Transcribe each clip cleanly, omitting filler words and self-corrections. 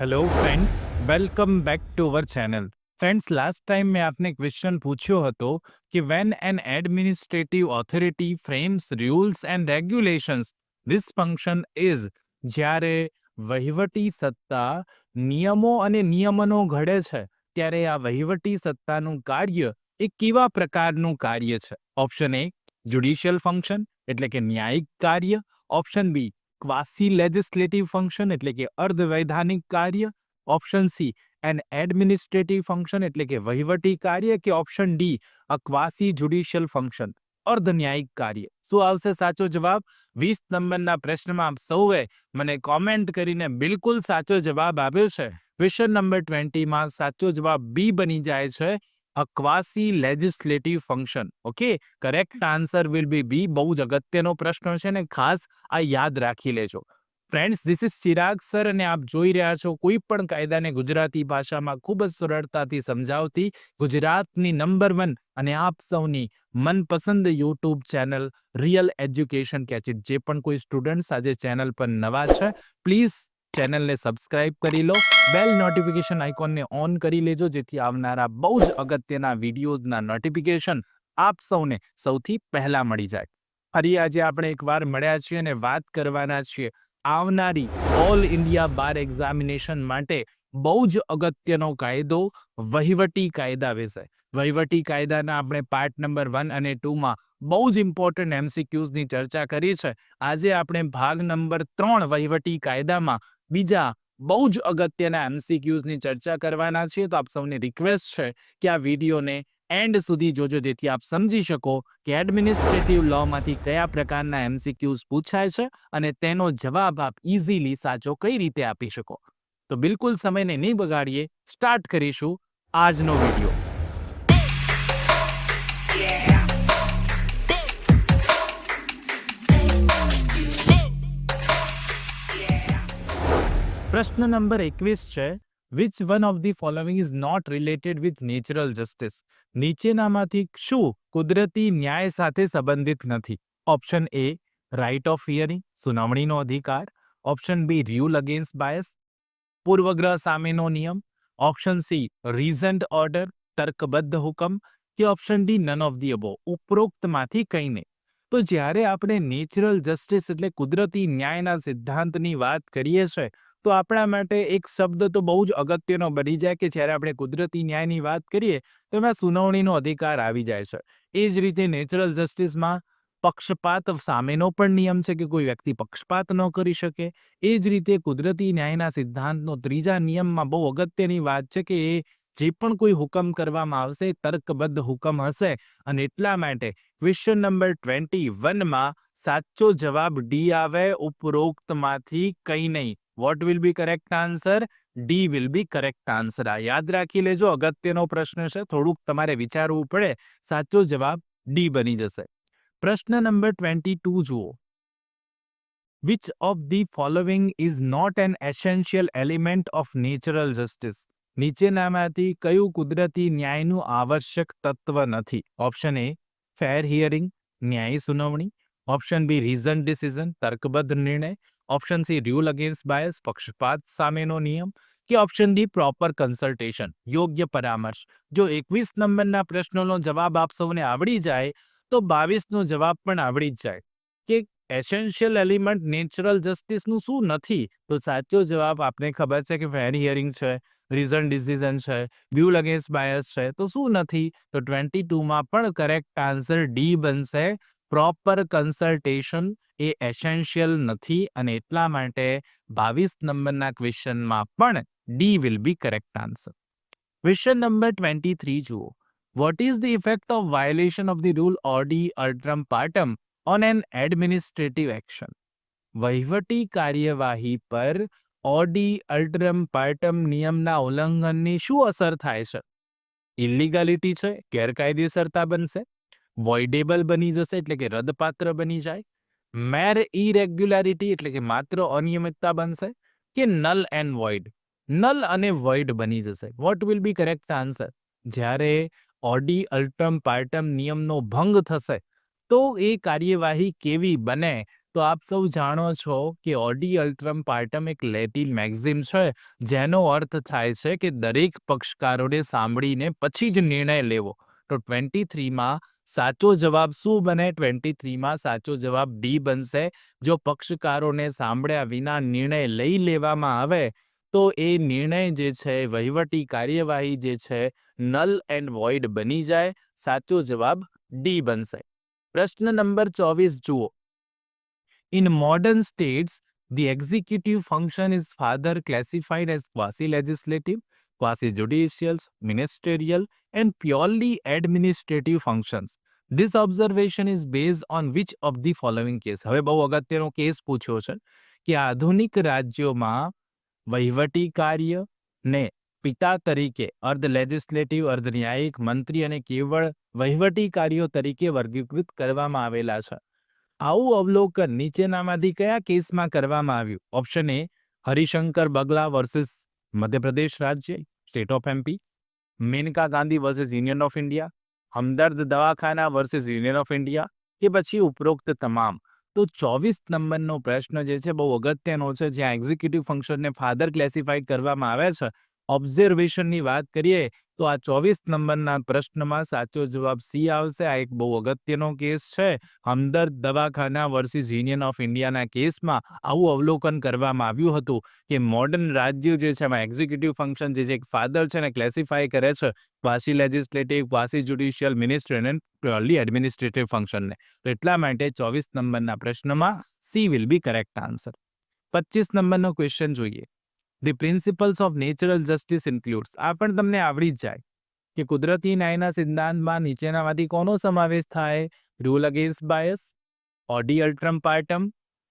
Hello friends, welcome back to our channel. Friends, last time મેં આપને question પૂછ્યો હતો કે when an administrative authority frames rules and regulations this function is, જ્યારે વહીવટી સત્તા નિયમો અને નિયમનો ઘડે છે ત્યારે આ વહીવટી સત્તાનું કાર્ય એ કેવા પ્રકારનું કાર્ય છે? ઓપ્શન એ જ્યુડિશિયલ ફંક્શન એટલે કે ન્યાયિક કાર્ય. Option B quasi legislative function એટલે કે અર્ધવૈધાનિક કાર્ય. Option C an administrative function એટલે કે વહીવટી કાર્ય. કે option D a quasi judicial function, અર્ધ ન્યાયિક કાર્ય. શું આવશે સાચો જવાબ? 20 નંબરના પ્રશ્નમાં આપ સૌએ મને કોમેન્ટ કરીને બિલકુલ સાચો જવાબ આપ્યો છે. ક્વેશ્ચન નંબર 20માં સાચો જવાબ બી બની જાય છે, a quasi legislative function. Okay, correct answer will be B. બહુ જ અગત્યનો પ્રશ્ન છે ને ખાસ આ યાદ રાખી લેજો. Friends, this is Chirag sir અને આપ જોઈ રહ્યા છો કોઈ પણ કાયદાને ગુજરાતી ભાષામાં ખૂબ જ સરળતાથી સમજાવતી ગુજરાતની નંબર 1 અને આપ સૌની મનપસંદ યુટ્યુબ ચેનલ રિયલ એજ્યુકેશન કેચિટ. જે પણ કોઈ સ્ટુડન્ટ્સ આજે ચેનલ પર નવા છે, પ્લીઝ ચેનલને સબસ્ક્રાઇબ કરી લો, બેલ નોટિફિકેશન આઇકોનને ઓન કરી લેજો, જેથી આવનારા બહુ જ અગત્યના વિડીયોઝના નોટિફિકેશન આપ સૌને સૌથી પહેલા મળી જાય. ફરી આજે આપણે એકવાર મળ્યા છીએ અને વાત કરવાના છીએ આવનારી ઓલ ઇન્ડિયા બાર એક્ઝામિનેશન માટે બહુ જ અગત્યનો કાયદો, વહીવટી કાયદા વિશે. વહીવટી કાયદાના આપણે પાર્ટ નંબર 1 અને 2માં બહુ જ ઇમ્પોર્ટન્ટ એમસીક્યુઝની ચર્ચા કરી છે. આજે આપણે ભાગ નંબર 3 વહીવટી કાયદામાં બીજા બહુ જ અગત્યના એમસીક્યુઝની ચર્ચા કરવાના છીએ. તો આપ સૌને રિક્વેસ્ટ છે કે આ વિડીયોને એન્ડ સુધી જોજો, જેથી આપ સમજી શકો કે એડમિનિસ્ટ્રેટિવ લોમાંથી કયા પ્રકારના એમસીક્યુઝ પૂછાય છે અને તેનો જવાબ આપ ઇઝીલી સાચો કઈ રીતે આપી શકો. તો બિલકુલ સમયને નહીં બગાડીએ, સ્ટાર્ટ કરીશું આજનો વિડીયો. પ્રશ્ન નંબર 21 છે, which one of the following is not related with natural justice? નીચેનામાંથી શું કુદરતી ન્યાય સાથે સંબંધિત નથી? Option A right of hearing, સુનાવણીનો અધિકાર. Option B rule against bias, પૂર્વગ્રહ સામેનો નિયમ. ઓપ્શન સી રીઝન્ડ ઓર્ડર, તર્કબદ્ધ હુકમ. કે option D none of the above, ઉપરોક્તમાંથી કંઈ નહીં. તો જ્યારે આપણે નેચરલ જસ્ટિસ એટલે કુદરતી ન્યાયના સિદ્ધાંતની વાત કરીએ છીએ, તો આપણા માટે એક શબ્દ તો બહુ જ અગત્યનો બની જાય કે જ્યારે આપણે કુદરતી ન્યાયની વાત કરીએ તો એમાં સુનાવણીનો અધિકાર આવી જાય છે. એ જ રીતે નેચરલ જસ્ટિસમાં પક્ષપાત સામેનો પણ નિયમ છે કે કોઈ વ્યક્તિ પક્ષપાત ન કરી શકે. એ જ રીતે કુદરતી ન્યાયના સિદ્ધાંતનો ત્રીજા નિયમમાં બહુ અગત્યની વાત છે કે એ જે પણ કોઈ હુકમ કરવામાં આવશે તર્કબદ્ધ હુકમ હશે. અને એટલા માટે ક્વેશ્ચન નંબર 21માં સાચો જવાબ ડી આવે, ઉપરોક્તમાંથી કંઈ નહીં. Vote will be correct answer? D will be correct answer. આ યાદ રાખી લેજો, અગત્યનો પ્રશ્ન છે, થોડુંક તમારે વિચારવું પડે. સાચો જવાબ ડી બની જશે. પ્રશ્ન નંબર 22 જુઓ. Which of the following is not an essential element of natural justice? નીચેનામાંથી કયું કુદરતી ન્યાયનું આવશ્યક તત્વ નથી? ઓપ્શન એ ફેર હિયરિંગ, ન્યાયી સુનાવણી. ઓપ્શન બી રીઝન ડિસિઝન, તર્કબદ્ધ નિર્ણય. Option C rule against bias, પક્ષપાત સામેનો નિયમ. કે ઓપ્શન ડી પ્રોપર કન્સલ્ટેશન, યોગ્ય પરામર્શ. જો 21 નંબરના પ્રશ્નોનો જવાબ આપ સૌને આવડી જાય તો 22નો જવાબ પણ આવડી જ જાય. કે એસેન્શિયલ એલિમેન્ટ નેચરલ જસ્ટિસનું શું નથી? તો સાચો જવાબ આપને ખબર છે કે ફેર હિયરિંગ છે, રીઝન ડિસિઝન છે, રૂલ અગેન્સ્ટ બાયસ છે. તો શું નથી? તો 22માં પણ કરેક્ટ આન્સર ડી બનશે. પ્રોપર કન્સલ્ટેશન એ એસેન્શિયલ નથી અને એટલા માટે 22 નંબરના ક્વેશ્ચનમાં પણ D will be correct answer. Question number 23 જુઓ. What is the effect of violation of the rule audi alteram partem on an administrative action? વહીવટી કાર્યવાહી પર ઓડી અલ્ટ્રમ પાર્ટમ નિયમના ઉલ્લંઘનની શું અસર થાય છે? ઇલીગાલિટી છે, ગેરકાયદેસરતા બનશે, વોઇડેબલ બની જશે એટલે કે રદપાત્ર બની જાય, મેર ઇરેગ્યુલારિટી એટલે કે માત્ર અનિયમિતતા બનશે, કે નલ એન્ડ વોઇડ, નલ અને વોઇડ બની જશે. Vote will be correct answer? જ્યારે ઓડી અલ્ટ્રમ પાર્ટમ નિયમનો ભંગ થશે તો એ કાર્યવાહી કેવી બને? તો આપ સૌ જાણો છો કે ઓડી અલ્ટ્રમ પાર્ટમ એક લેટિન મેક્ઝિમ છે, જેનો અર્થ થાય છે કે દરેક પક્ષકારોને સાંભળીને પછી જ નિર્ણય લેવો. તો 23માં સાચો જવાબ શું બને? 23માં સાચો જવાબ ડી બનશે. જો પક્ષકારોને સાંભળ્યા વિના નિર્ણય લઈ લેવામાં આવે તો એ નિર્ણય જે છે, વહીવટી કાર્યવાહી જે છે, નલ એન્ડ વોઇડ બની જાય. સાચો જવાબ ડી બનશે. પ્રશ્ન નંબર 24 જુઓ. In modern states, the executive function is further classified as quasi-legislative, quasi-judicial, ministerial, and purely administrative functions. This observation is based on which of the following case? હવે બહુ અગત્યનો કેસ પૂછ્યો છે કે આધુનિક રાજ્યોમાં વહીવટી કાર્ય ને પિતા તરીકે અર્ધ લેજિસ્લેટિવ, અર્ધ ન્યાયિક, મંત્રી અને કેવળ વહીવટી કાર્યો તરીકે વર્ગીકૃત કરવામાં આવેલા છે. આવું અવલોકન નીચેનામાંથી કયા કેસમાં કરવામાં આવ્યું? Option A Harishankar Bagla versus Madhya Pradesh રાજ્ય, state of MP, Maneka Gandhi versus union of India, Hamdard Dawakhana versus union of India, કે પછી ઉપરોક્ત તમામ. તો 24 નંબરનો પ્રશ્ન જે છે બહુ અગત્યનો છે, જ્યાં એક્ઝિક્યુટિવ ફંક્શનને ફાધર ક્લેસિફાઈડ કરવામાં આવે છે. ઓબ્ઝર્વેશનની વાત કરીએ તો આ 24 નંબરના પ્રશ્નમાં સાચો જવાબ સી આવશે. આ એક બહુ અગત્યનો કેસ છે. Hamdard Dawakhana versus union of ઇન્ડિયાના કેસમાં આવું અવલોકન કરવામાં આવ્યું હતું કે મોડર્ન રાજ્યો જે છે એમાં એક્ઝિક્યુટિવ ફંક્શન જે છે એક ફાધર છે ને ક્લેસિફાઈ કરે છે quasi legislative, quasi judicial, ministerial and purely administrative ફંક્શનને. તો એટલા માટે 24 નંબરના પ્રશ્નમાં C will be correct answer. 25 નંબરનો ક્વેશ્ચન જોઈએ. The principles of natural justice includes, આ પણ તમને આવડી જ જાય કે કુદરતી ન્યાયના સિદ્ધાંતમાં નીચેનામાંથી કોનો સમાવેશ થાય? Rule against bias, audi alteram partem,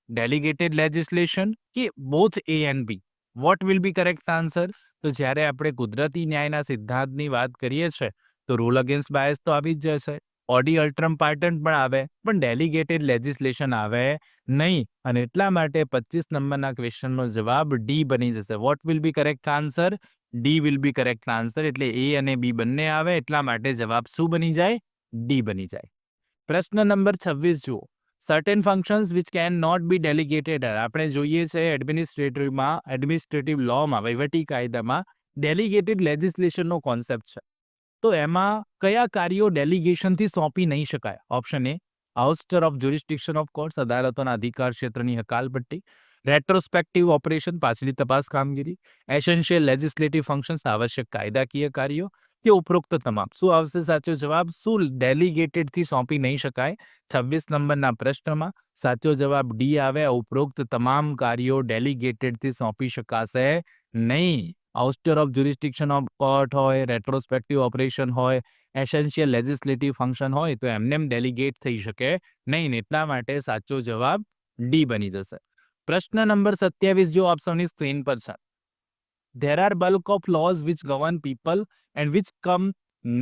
delegated legislation, કે both A and B. What will be correct answer? તો જ્યારે આપણે કુદરતી ન્યાયના સિદ્ધાંતની વાત કરીએ છીએ તો રૂલ અગેન્સ્ટ બાયસ તો આવી જ જશે, ઓડી અલ્ટ્રમ પાર્ટન પણ આવે, પણ ડેલિગેટેડ લેજિસ્લેશન આવે નહીં. અને એટલા માટે 25 નંબરના ક્વેશ્ચનનો જવાબ ડી બની જશે. Vote will be correct answer? D will be correct answer. એટલે એ અને બી બંને આવે, એટલા માટે જવાબ શું બની જાય? ડી બની જાય. પ્રશ્ન નંબર 26 જુઓ. Certain functions which can not be delegated. આપણે જોઈએ છે એડમિનિસ્ટ્રેટિવ લોમાં, વહીવટી કાયદામાં ડેલિગેટેડ લેજિસ્લેશનનો કોન્સેપ્ટ છે. તો એમાં કયા કાર્યો ડેલિગેશનથી સોંપી નહીં શકાય? Option A ouster of jurisdiction of courts, અદાલતોના અધિકાર ક્ષેત્રની હકાલપટ્ટી, રેટ્રોસ્પેક્ટિવ ઓપરેશન, પાછલી તપાસ કામગીરી, એસેન્શિયલ લેજિસ્લેટિવ ફંક્શન્સ, આવશ્યક કાયદાકીય કાર્યો, કે ઉપરોક્ત તમામ. શું આવશે સાચો જવાબ? શું ડેલિગેટેડથી સોંપી નહીં શકાય? 26 નંબરના પ્રશ્નમાં સાચો જવાબ ડી આવે. ઉપરોક્ત તમામ કાર્યો ડેલિગેટેડથી સોંપી શકાશે નહીં. આઉસ્ટર ઓફ જ્યુરિસ્ડિક્શન ઓફ કોર્ટ હોય, રેટ્રોસ્પેક્ટિવ ઓપરેશન હોય, એસેન્શિયલ લેજિસ્લેટિવ ફંક્શન હોય તો એમને ડેલિગેટ થઈ શકે નહીં. એટલા માટે સાચો જવાબ ડી બની જશે. પ્રશ્ન નંબર 27 જો ઓપ્શનની સ્ક્રીન પર છે. There are bulk of laws which govern people and which come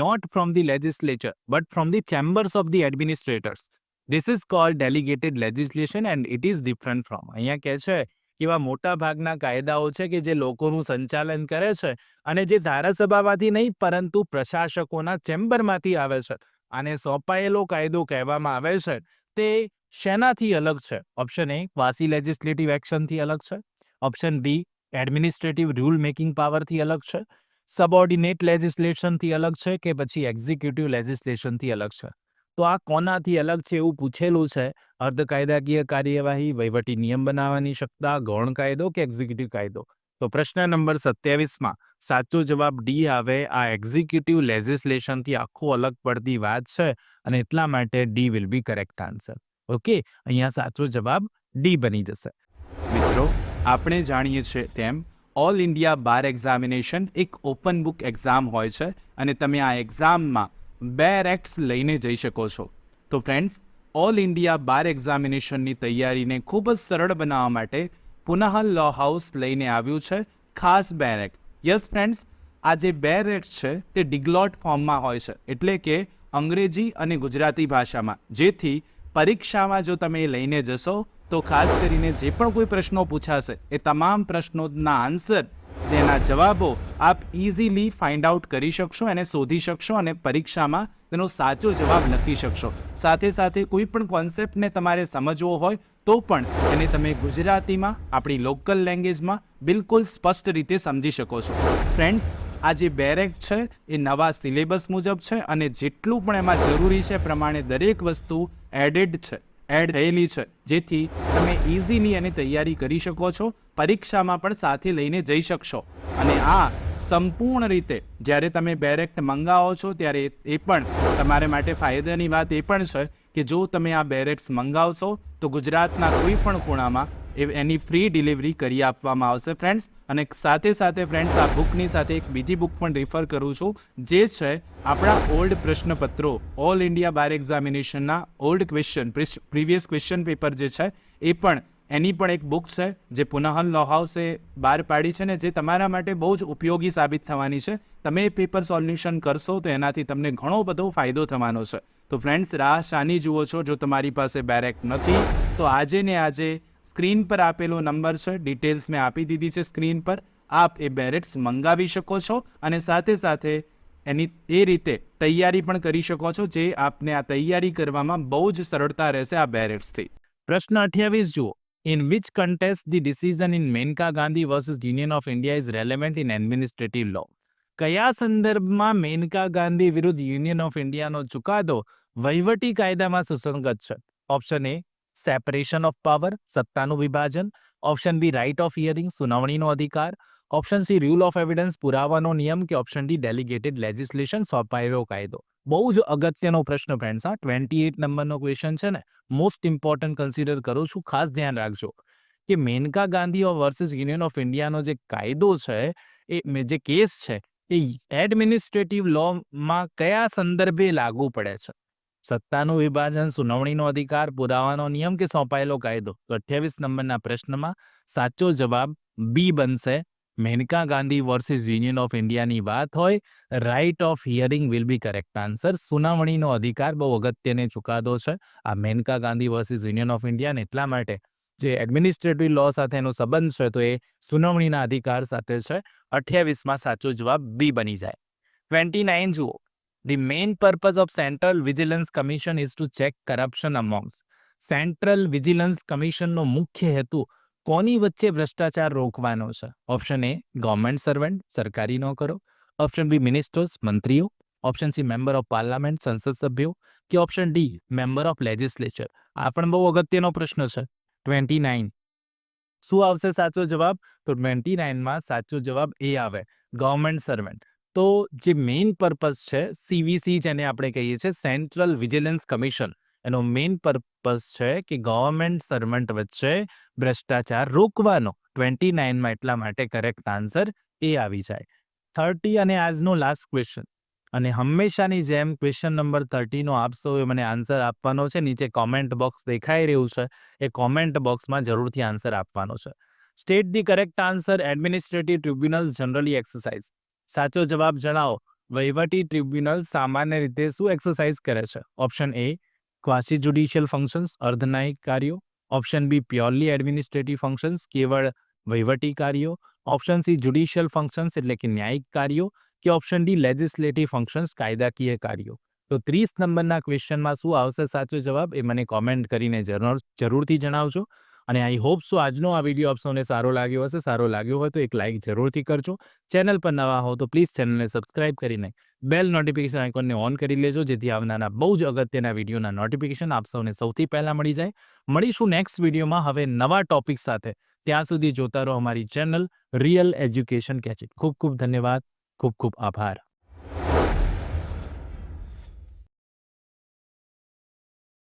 not from the legislature but from the chambers of the administrators. This is called delegated legislation and it is different from. અહીંયા કહે છે કે એવા મોટા ભાગના કાયદાઓ છે કે જે લોકોનું સંચાલન કરે છે અને જે ધારાસભામાંથી નહીં પરંતુ પ્રશાસકોના ચેમ્બરમાંથી આવે છે. આને સોંપાયેલો કાયદો કહેવામાં આવે છે. તે શેનાથી અલગ છે? ઓપ્શન એ ક્વાસી લેજિસ્લેટિવ એક્શનથી અલગ છે, option B administrative rule making પાવરથી અલગ છે, સબઓર્ડિનેટ લેજિસ્લેશનથી અલગ છે, કે પછી એક્ઝિક્યુટિવ લેજિસ્લેશનથી અલગ છે. તો આ કોનાથી અલગ છે એવું પૂછેલું છે. અર્ધ કાયદાકીય કાર્યવાહી, વહીવટી નિયમ બનાવવાની સત્તા, ગૌણ કાયદો કે એક્ઝિક્યુટિવ કાયદો. તો પ્રશ્ન નંબર 27માં સાચો જવાબ ડી આવે. આ એક્ઝિક્યુટિવ લેજિસ્લેશનથી આખું અલગ પડતી વાત છે અને એટલા માટે D will be correct answer. Okay, અહીંયા સાચો જવાબ ડી બની જશે. મિત્રો, આપણે જાણીએ છીએ તેમ ઓલ ઇન્ડિયા બાર એક્ઝામિનેશન એક ઓપન બુક એક્ઝામ હોય છે અને તમે આ એક્ઝામમાં 2 રેક્ટ્સ લઈને જઈ શકો છો. તો ફ્રેન્ડ્સ, ઓલ ઇન્ડિયા બાર એક્ઝામિનેશનની તૈયારીને ખૂબ જ સરળ બનાવવા માટે પુનાહલ લો હાઉસ લઈને આવ્યું છે ખાસ 2 રેક્ટ્સ. યસ ફ્રેન્ડ્સ, આ જે 2 રેક્ટ્સ છે તે ડિગ્લોટ ફોર્મમાં હોય છે, એટલે કે અંગ્રેજી અને ગુજરાતી ભાષામાં, જેથી પરીક્ષામાં જો તમે લઈને જશો તો ખાસ કરીને જે પણ કોઈ પ્રશ્નો પૂછાશે એ તમામ પ્રશ્નોના આન્સર, તેના જવાબો આપ ઇઝીલી ફાઇન્ડ આઉટ કરી શકશો, એને શોધી શકશો અને પરીક્ષામાં તેનો સાચો જવાબ લખી શકશો. સાથે સાથે કોઈ પણ કોન્સેપ્ટને તમારે સમજવો હોય તો પણ એને તમે ગુજરાતીમાં આપણી લોકલ લેંગ્વેજમાં બિલકુલ સ્પષ્ટ રીતે સમજી શકો છો. ફ્રેન્ડ્સ, આ જે બેરેક છે એ નવા સિલેબસ મુજબ છે અને જેટલું પણ એમાં જરૂરી છે પ્રમાણે દરેક વસ્તુ એડ થયેલી છે, જેથી તમે ઇઝીલી એની તૈયારી કરી શકો છો, પરીક્ષામાં પણ સાથે લઈને જઈ શકશો. અને આ સંપૂર્ણ રીતે જ્યારે તમે બેરેક્ટ મંગાવો છો ત્યારે એ પણ તમારે માટે ફાયદાની વાત એ પણ છે કે જો તમે આ બેરેક્ટ્સ મંગાવશો તો ગુજરાતના કોઈ પણ ખૂણામાં એની ફ્રી ડિલિવરી કરી આપવામાં આવશે ફ્રેન્ડ્સ. અને સાથે સાથે ફ્રેન્ડ્સ, આ બુકની સાથે એક બીજી બુક પણ રિફર કરું છું, જે છે આપણા ઓલ્ડ પ્રશ્નપત્રો, ઓલ ઇન્ડિયા બાર એક્ઝામિનેશનના old question, previous question paper જે છે એ પણ એની પણ એક બુક છે જે પુનઃ લો હાઉસે બહાર પાડી છે ને જે તમારા માટે બહુ જ ઉપયોગી સાબિત થવાની છે. તમે એ પેપર સોલ્યુશન કરશો તો એનાથી તમને ઘણો બધો ફાયદો થવાનો છે. તો ફ્રેન્ડ્સ, રાહ શાની જુઓ છો? જો તમારી પાસે બેરેક નથી તો આજે ને આજે સ્ક્રીન પર આપેલો નંબર છે, ડિટેલ્સ મેં આપી દીધી છે સ્ક્રીન પર, આપ એ બેરેક્સ મંગાવી શકો છો અને સાથે સાથે એની એ રીતે તૈયારી પણ કરી શકો છો, જે આપને આ તૈયારી કરવામાં બહુ જ સરળતા રહેશે આ બેરેક્સથી. પ્રશ્ન 28 જુઓ. In which context the decision in Menka Gandhi versus Union of India is relevant in administrative law? કયા સંદર્ભમાં મેનકા ગાંધી વિરુદ્ધ યુનિયન ઓફ ઇન્ડિયાનો ચુકાદો વહીવટી કાયદામાં સુસંગત છે? Option A separation of power, સત્તાનું વિભાજન. Option B right of hearing, સુનાવણીનો અધિકાર. Option C rule of evidence, પુરાવાનો નિયમ. કે ઓપ્શન ડી ડેલિગેટેડ લેજિસ્લેશન, સોંપાયેલો કાયદો. બહુ જ અગત્યનો પ્રશ્ન ફ્રેન્ડ્સ. 28 નંબરનો ક્વેશ્ચન છે ને, મોસ્ટ ઇમ્પોર્ટન્ટ કન્સિડર કરું છું. ખાસ ધ્યાન રાખજો કે Maneka Gandhi versus union of ઇન્ડિયાનો જે કાયદો છે, એ જે કેસ છે એ એડમિનિસ્ટ્રેટિવ લોમાં કયા સંદર્ભે લાગુ પડે છે? સત્તાનું વિભાજન, સુનાવણીનો અધિકાર, પુરાવાનો નિયમ કે સોંપાયેલો કાયદો? તો 28 નંબરના પ્રશ્નમાં સાચો જવાબ બી બનશે. Maneka Gandhi versus union of ઇન્ડિયાની વાત હોય, right of hearing will be correct answer. સુનાવણીનો અધિકાર બહુ અગત્યનો ચુકાદો છે આ Maneka Gandhi versus union of India. એટલા માટે જે એડમિનિસ્ટ્રેટિવ લો સાથેનો સંબંધ છે તો એ સુનાવણીના અધિકાર સાથે છે. 28માં સાચો જવાબ બી બની જાય. 29 જુઓ. The main purpose of Central Vigilance Commission is to check corruption amongst. Central vigilance કમિશનનો મુખ્ય હેતુ કોની વચ્ચે ભ્રષ્ટાચાર રોકવાનો છે? ઓપ્શન એ ગવર્મેન્ટ સર્વન્ટ, સરકારી નોકરો. ઓપ્શન બી મિનિસ્ટર્સ, મંત્રીઓ. Option C member of parliament, સંસદ સભ્યો. કે ઓપ્શન ડી મેમ્બર ઓફ લેજિસ્લેચર. આ પણ બહુ અગત્યનો પ્રશ્ન છે. 29 શું આવશે સાચો જવાબ? તો 29માં સાચો જવાબ એ આવે, ગવર્મેન્ટ સર્વન્ટ. તો જે મેઇન પર્પઝ છે, સીવીસી જેને આપણે કહીએ છીએ, સેન્ટ્રલ વિજિલન્સ કમિશન, એનો મેઇન પર્પઝ છે કે ગવર્મેન્ટ સર્વન્ટ વચ્ચે ભ્રષ્ટાચાર રોકવાનો. 29માં એટલા માટે કરેક્ટ આન્સર એ આવી જાય. 30 અને આજનો લાસ્ટ ક્વેશ્ચન, અને હંમેશાની જેમ ક્વેશ્ચન નંબર 30નો આપશો એ મને આન્સર આપવાનો છે. નીચે કોમેન્ટ બોક્સ દેખાઈ રહ્યું છે, એ કોમેન્ટ બોક્સમાં જરૂરથી આન્સર આપવાનો છે. State the correct answer. Administrative tribunal generally exercise. સાચો જવાબ જણાવો. વહીવટી ટ્રિબ્યુનલ સામાન્ય રીતે શું એક્સરસાઇઝ કરે છે? Option A quasi judicial functions, અર્ધન્યાયિક કાર્યો. Option B purely administrative functions, કેવળ વહીવટી કાર્યો. ઓપ્શન સી જ્યુડિશિયલ ફંક્શન્સ એટલે કે ન્યાયિક કાર્યો. કે ઓપ્શન ડી લેજિસ્લેટિવ ફંક્શન્સ, કાયદાકીય કાર્યો. તો 30 નંબરના ક્વેશ્ચનમાં શું આવશે સાચો જવાબ એ મને કોમેન્ટ કરીને જરૂરથી જણાવજો. અને આઈ હોપ સો આજનો આ વિડીયો આપ સૌને સારો લાગ્યો હશે. સારો લાગ્યો હોય તો એક લાઇક જરૂરથી કરજો. ચેનલ પર નવા હો તો પ્લીઝ ચેનલને સબસ્ક્રાઇબ કરીને બેલ નોટિફિકેશન આઇકોનને ઓન કરી લેજો, જેથી આવનારા બહુ જ અગત્યના વિડીયોના નોટિફિકેશન આપ સૌને સૌથી પહેલા મળી જાય. મળીશું નેક્સ્ટ વિડીયોમાં હવે નવા ટોપિક સાથે. ત્યાં સુધી જોતા રહો અમારી channel real education catch it. ખૂબ ખૂબ ધન્યવાદ. ખૂબ ખૂબ આભાર.